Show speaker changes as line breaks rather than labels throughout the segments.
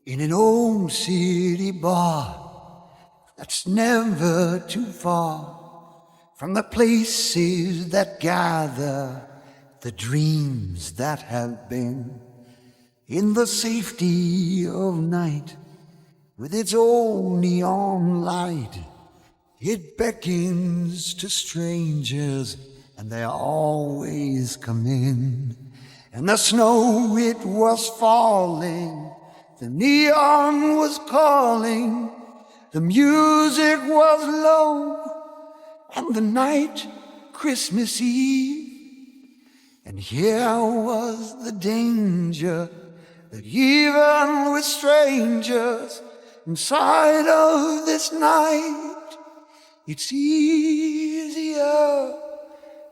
in an old city bar that's never too far from the places that gather the dreams that have been. In the safety of night, with its old neon light, it beckons to strangers, and they always come in. And the snow, it was falling, the neon was calling, the music was low, and the night Christmas Eve. And here was the danger, that even with strangers inside of this night, it's easier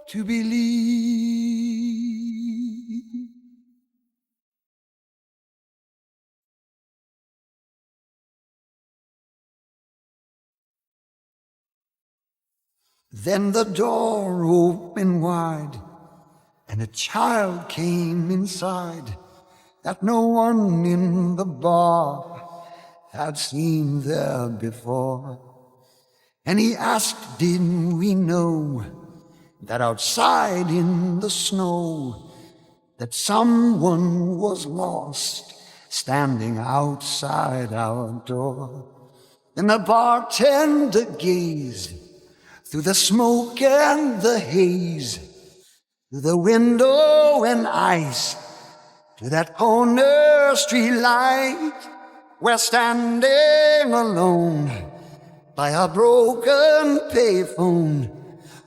to believe. Then the door opened wide, and a child came inside that no one in the bar had seen there before. And he asked, did we know that outside in the snow that someone was lost standing outside our door? Then the bartender gazed through the smoke and the haze, through the window and ice, to that corner street light, where standing alone by a broken payphone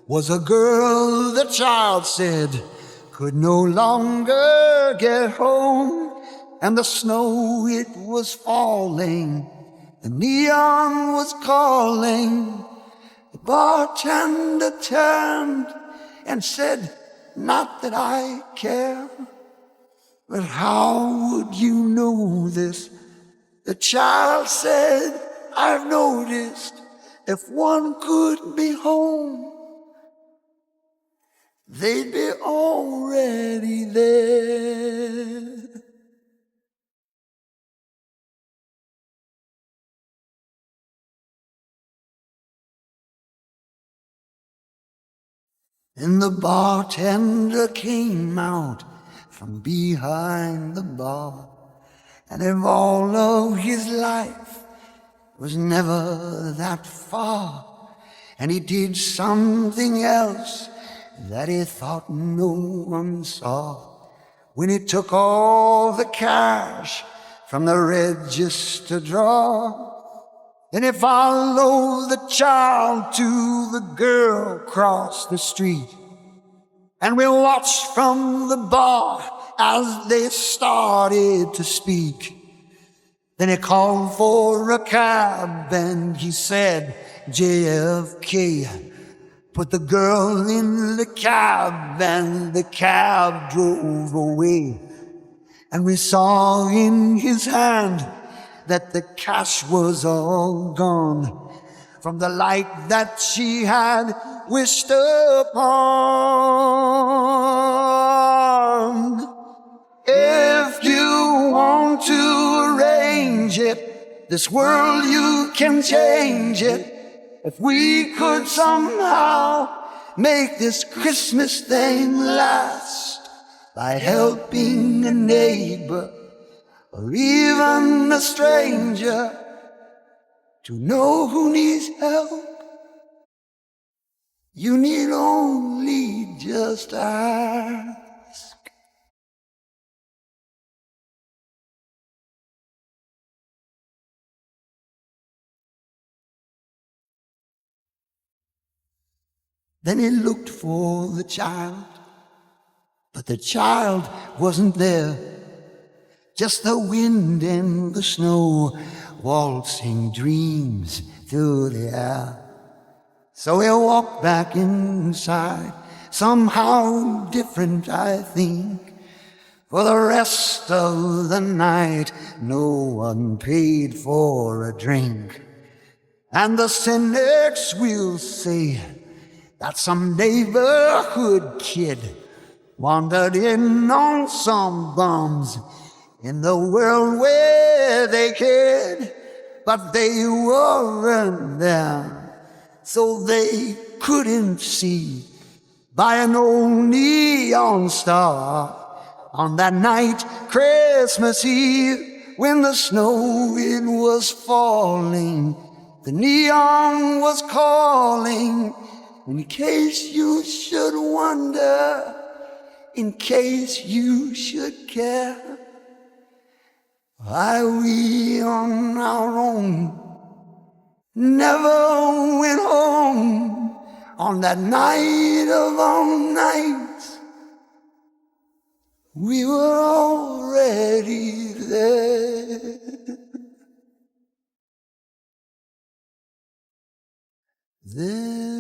was a girl, the child said, could no longer get home. And the snow, it was falling, the neon was calling. The bartender turned and said, not that I care, but how would you know this? The child said, I've noticed if one could be home, they'd be already there. Then the bartender came out from behind the bar, and if all of his life was never that far, and he did something else that he thought no one saw. When he took all the cash from the register drawer, then he followed the child to the girl across the street, and we watched from the bar as they started to speak. Then he called for a cab and he said, JFK. Put the girl in the cab and the cab drove away. And we saw in his hand that the cash was all gone from the light that she had wished upon. If you want to arrange it, this world you can change it. If we could somehow make this Christmas thing last by helping a neighbor or even a stranger to know who needs help, you need only just ask. Then he looked for the child, but the child wasn't there. Just the wind and the snow waltzing dreams through the air. So he walked back inside, somehow different, I think. For the rest of the night, no one paid for a drink. And the cynics will say that some neighborhood kid wandered in on some bums, in the world where they cared, but they weren't there, so they couldn't see by an old neon star on that night, Christmas Eve, when the snow it was falling. The neon was calling, in case you should wonder, in case you should care. Why we on our own never went home on that night of all nights. We were already there. There